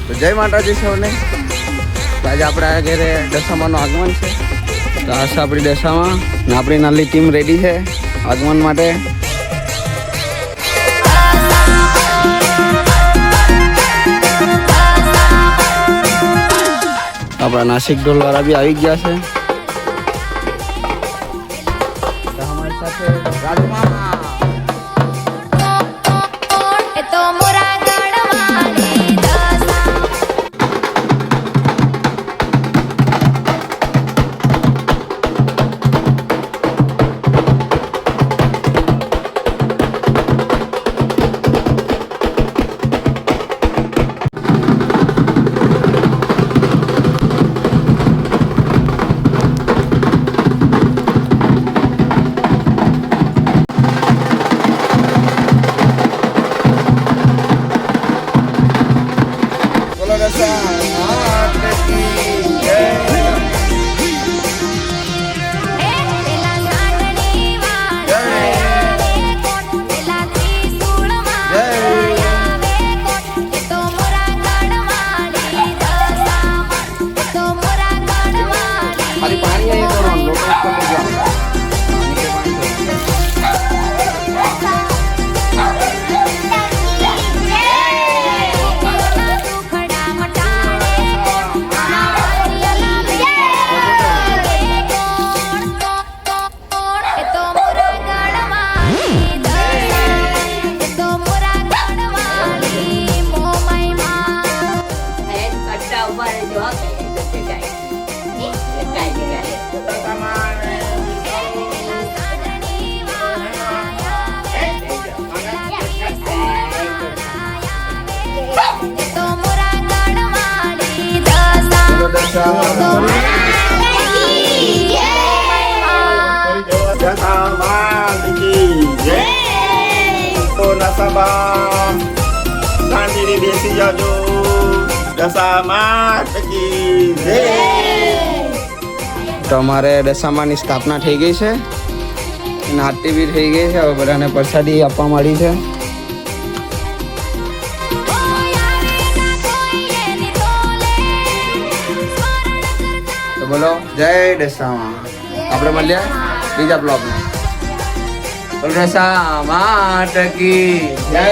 તો જય માતાજી સૌને. આજે આપણા ઘરે દશામાનું આગમન છે. તો આ છે આપણી દશામાં ને આપણી નાની ટીમ રેડી છે આગમન માટે. આપણા નાસિક ઢોલવાળા બી આવી ગયા છે. અમારી સાથે રાજમાં તો અમારે દશામાની સ્થાપના થઈ ગઈ છે અને આરતી બી થઈ ગઈ છે. હવે બધાને પ્રસાદી આપવા મળી છે. તો બોલો જય દશામા. આપણે મળ્યા બીજા બ્લોગમાં. દશામા કી જય.